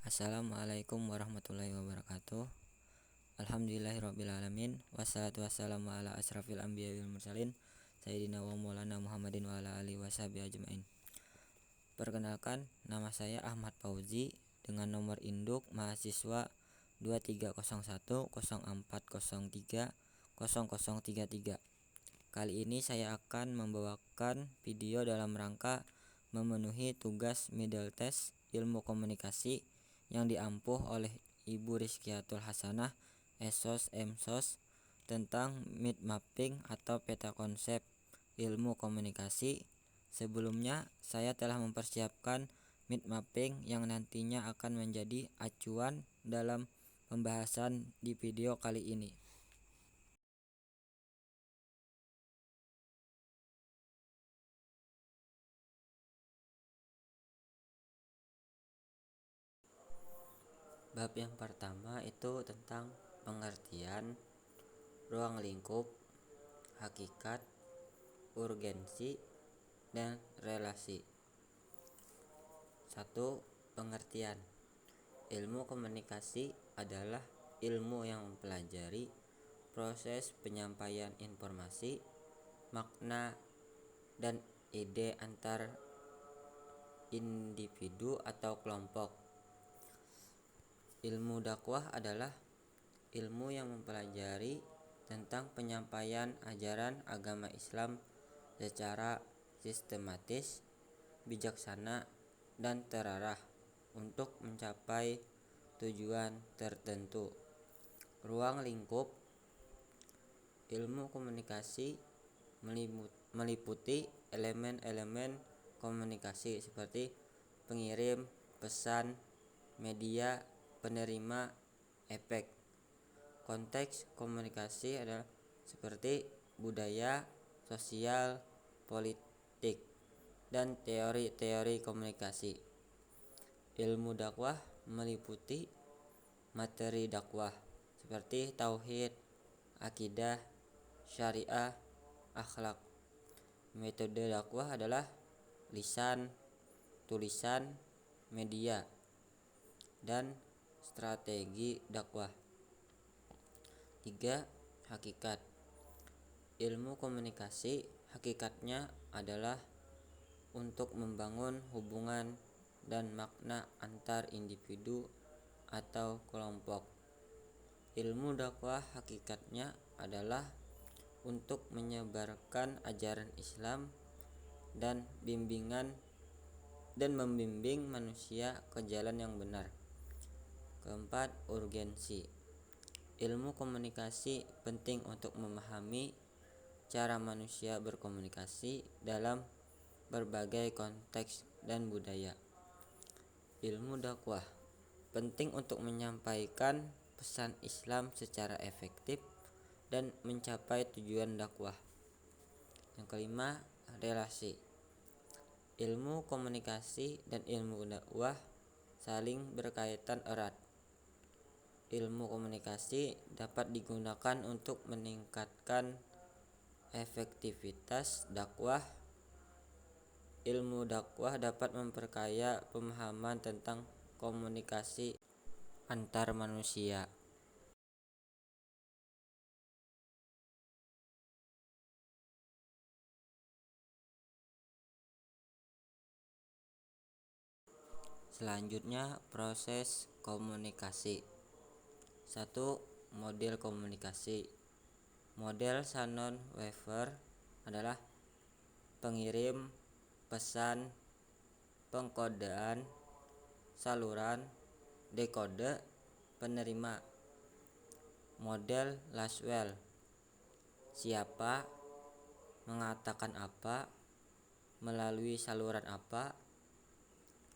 Assalamualaikum warahmatullahi wabarakatuh. Alhamdulillahirrabbilalamin. Wassalatu wassalamu ala asrafil anbiya wal mursalin Sayyidina wa maulana Muhammadin wa ala alihi washabihi ajmain. Perkenalkan, nama saya Ahmad Fauzi dengan nomor induk mahasiswa 230104030033. Kali ini saya akan membawakan video dalam rangka memenuhi tugas middle test ilmu komunikasi yang diampuh oleh Ibu Rizkiatul Hasanah Esos Emsos tentang mind mapping atau peta konsep ilmu komunikasi. Sebelumnya saya telah mempersiapkan mind mapping yang nantinya akan menjadi acuan dalam pembahasan di video kali ini. Bab yang pertama itu tentang pengertian, ruang lingkup, hakikat, urgensi, dan relasi. 1. Pengertian. Ilmu komunikasi adalah ilmu yang mempelajari proses penyampaian informasi, makna, dan ide antar individu atau kelompok. Ilmu dakwah adalah ilmu yang mempelajari tentang penyampaian ajaran agama Islam secara sistematis, bijaksana, dan terarah untuk mencapai tujuan tertentu. Ruang lingkup. Ilmu komunikasi meliputi elemen-elemen komunikasi seperti pengirim, pesan, media, penerima, efek. Konteks komunikasi adalah seperti budaya, sosial, politik, dan teori-teori komunikasi. Ilmu dakwah meliputi materi dakwah seperti tauhid, akidah, syariah, akhlak. Metode dakwah adalah lisan, tulisan, media, dan strategi dakwah. 3. Hakikat. Ilmu komunikasi hakikatnya adalah untuk membangun hubungan dan makna antar individu atau kelompok. Ilmu dakwah hakikatnya adalah untuk menyebarkan ajaran Islam dan membimbing manusia ke jalan yang benar. 4. Urgensi. Ilmu komunikasi penting untuk memahami cara manusia berkomunikasi dalam berbagai konteks dan budaya. Ilmu dakwah penting untuk menyampaikan pesan Islam secara efektif dan mencapai tujuan dakwah. Yang kelima, relasi. Ilmu komunikasi dan ilmu dakwah saling berkaitan erat. Ilmu komunikasi dapat digunakan untuk meningkatkan efektivitas dakwah. Ilmu dakwah dapat memperkaya pemahaman tentang komunikasi antar manusia. Selanjutnya, proses komunikasi. 1. Model komunikasi. Model Shannon-Weaver adalah pengirim, pesan, pengkodean, saluran, dekode, penerima. Model Laswell. Siapa, mengatakan apa, melalui saluran apa,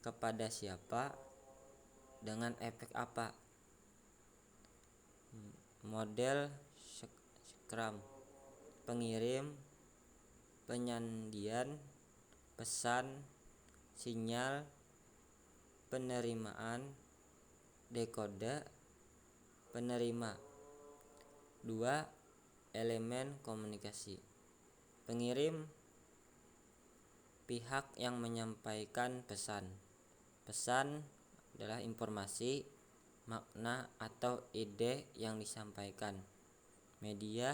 kepada siapa, dengan efek apa. Model Scrum. Pengirim, penyandian, pesan, sinyal, penerimaan, dekode, penerima. 2. Elemen komunikasi. Pengirim, pihak yang menyampaikan pesan. Pesan adalah informasi, makna, atau ide yang disampaikan. Media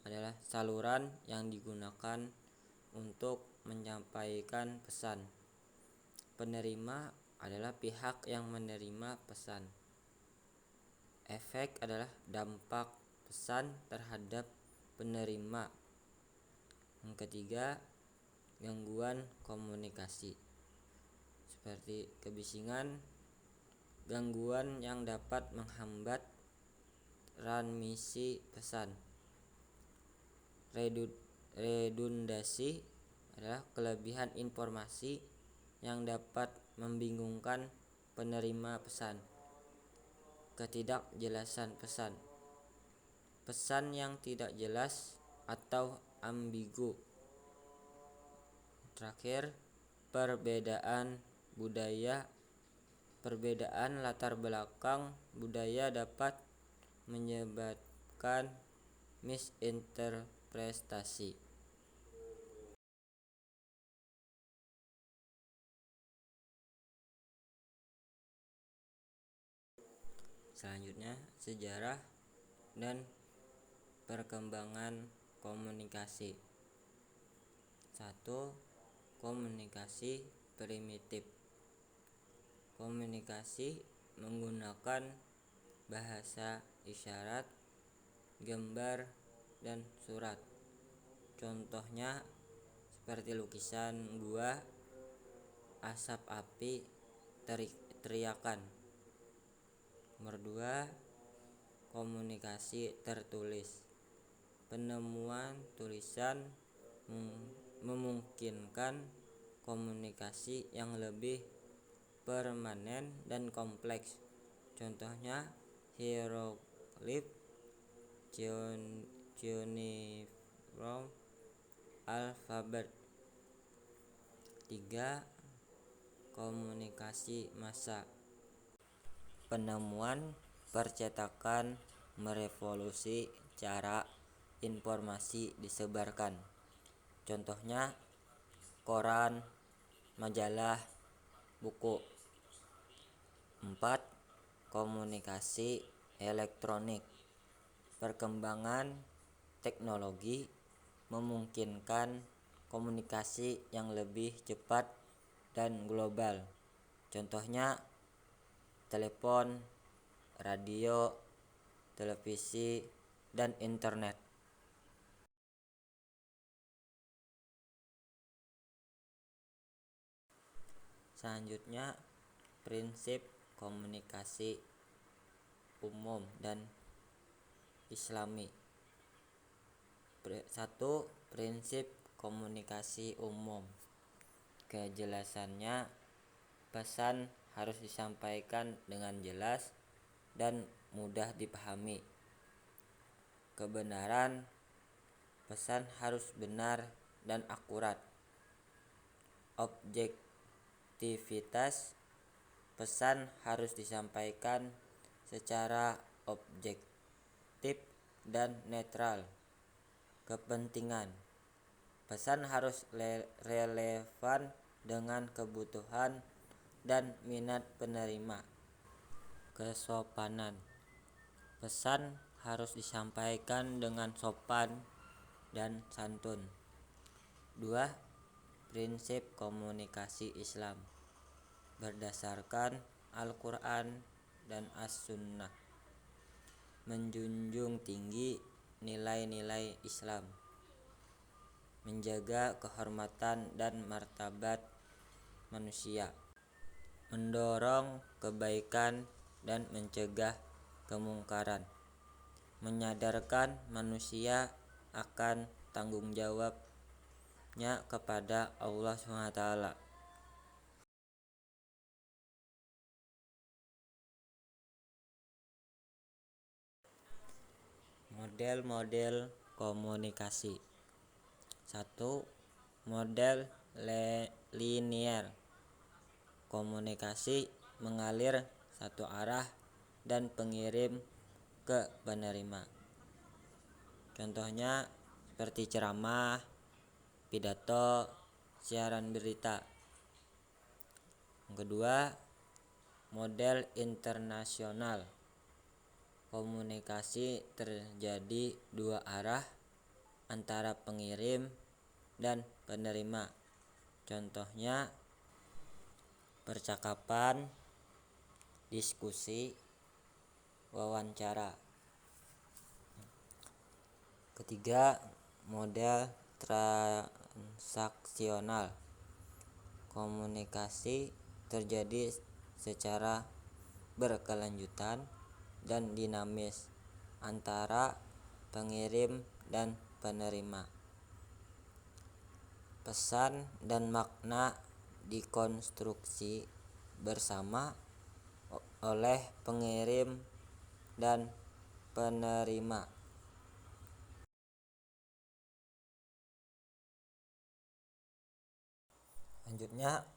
adalah saluran yang digunakan untuk menyampaikan pesan. Penerima adalah pihak yang menerima pesan. Efek adalah dampak pesan terhadap penerima. Yang ketiga, gangguan komunikasi seperti kebisingan, gangguan yang dapat menghambat transmisi pesan. Redundasi adalah kelebihan informasi yang dapat membingungkan penerima pesan. Ketidakjelasan pesan, pesan yang tidak jelas atau ambigu. Terakhir, perbedaan budaya. Perbedaan latar belakang budaya dapat menyebabkan misinterpretasi. Selanjutnya, sejarah dan perkembangan komunikasi. 1. Komunikasi primitif. Komunikasi menggunakan bahasa isyarat, gambar, dan surat. Contohnya seperti lukisan gua, asap api, teriakan. Nomor 2, komunikasi tertulis. Penemuan tulisan memungkinkan komunikasi yang lebih permanen dan kompleks. Contohnya hieroglif, cuneiform alfabet. 3. Komunikasi massa. Penemuan percetakan merevolusi cara informasi disebarkan. Contohnya koran, majalah, buku. 4. Komunikasi elektronik. Perkembangan teknologi memungkinkan komunikasi yang lebih cepat dan global. Contohnya telepon, radio, televisi, dan internet. Selanjutnya, prinsip komunikasi umum dan islami. 1. Prinsip komunikasi umum. Kejelasannya, pesan harus disampaikan dengan jelas dan mudah dipahami. Kebenaran, pesan harus benar dan akurat. Objektivitas, pesan harus disampaikan secara objektif dan netral. Kepentingan, pesan harus relevan dengan kebutuhan dan minat penerima. Kesopanan, pesan harus disampaikan dengan sopan dan santun. 2. Prinsip komunikasi Islam. Berdasarkan Al-Quran dan As-Sunnah, menjunjung tinggi nilai-nilai Islam, menjaga kehormatan dan martabat manusia, mendorong kebaikan dan mencegah kemungkaran, menyadarkan manusia akan tanggung jawabnya kepada Allah SWT. Model-model komunikasi. 1. Model linier. Komunikasi mengalir satu arah dan pengirim ke penerima. Contohnya seperti ceramah, pidato, siaran berita. Yang kedua, Model internasional. Komunikasi terjadi dua arah antara pengirim dan penerima. Contohnya percakapan, diskusi, wawancara. Ketiga, model transaksional. Komunikasi terjadi secara berkelanjutan dan dinamis antara pengirim dan penerima. Pesan dan makna dikonstruksi bersama oleh pengirim dan penerima. Selanjutnya,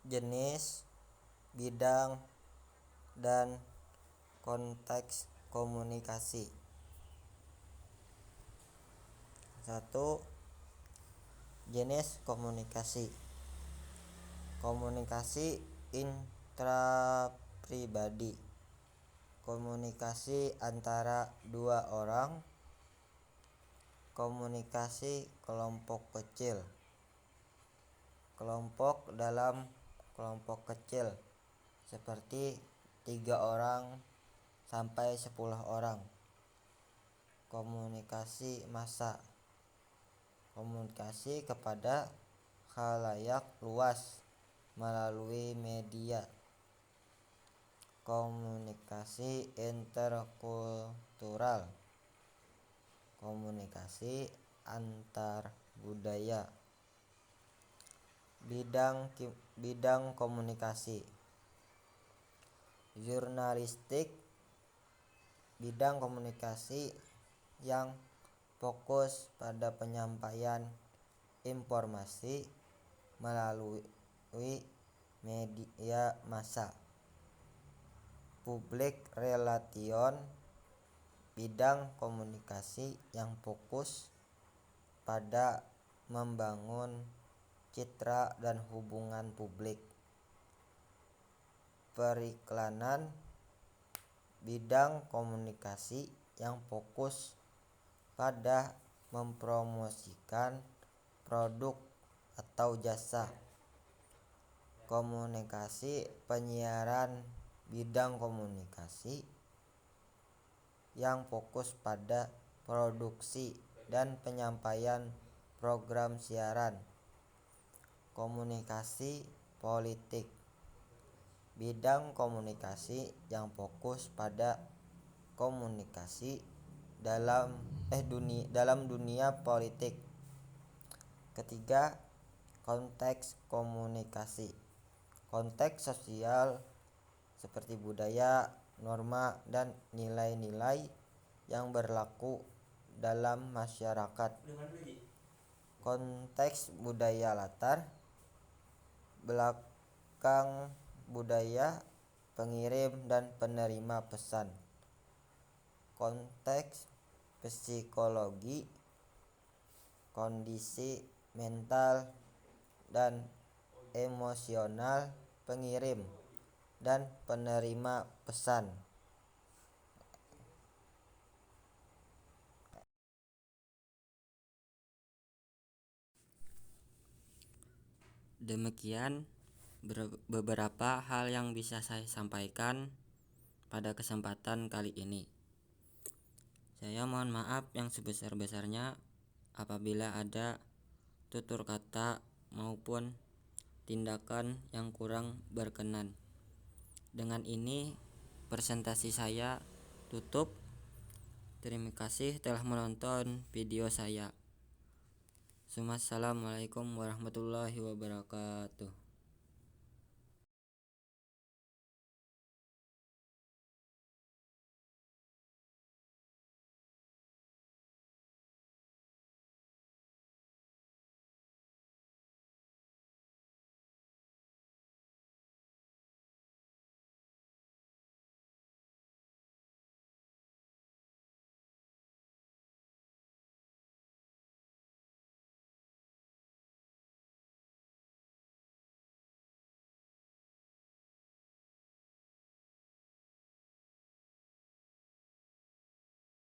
jenis, bidang, dan konteks komunikasi. 1. Jenis komunikasi. Komunikasi intrapribadi. Komunikasi antara dua orang. Komunikasi kelompok kecil. Kelompok dalam kelompok kecil seperti 3 orang sampai 10 orang. Komunikasi massa. Komunikasi kepada khalayak luas melalui media. Komunikasi interkultural. Komunikasi antar budaya. Bidang komunikasi. Jurnalistik, bidang komunikasi yang fokus pada penyampaian informasi melalui media massa. Public relation, bidang komunikasi yang fokus pada membangun citra dan hubungan publik. Periklanan, bidang komunikasi yang fokus pada mempromosikan produk atau jasa. Komunikasi penyiaran, bidang komunikasi yang fokus pada produksi dan penyampaian program siaran. Komunikasi politik, bidang komunikasi yang fokus pada komunikasi dalam dunia politik. Ketiga, konteks komunikasi. Konteks sosial seperti budaya, norma, dan nilai-nilai yang berlaku dalam masyarakat. Konteks budaya, latar belakang budaya pengirim dan penerima pesan. Konteks psikologi, kondisi mental dan emosional pengirim dan penerima pesan. Demikian beberapa hal yang bisa saya sampaikan pada kesempatan kali ini. Saya mohon maaf yang sebesar-besarnya apabila ada tutur kata maupun tindakan yang kurang berkenan. Dengan ini presentasi saya tutup. Terima kasih telah menonton video saya. Assalamualaikum warahmatullahi wabarakatuh.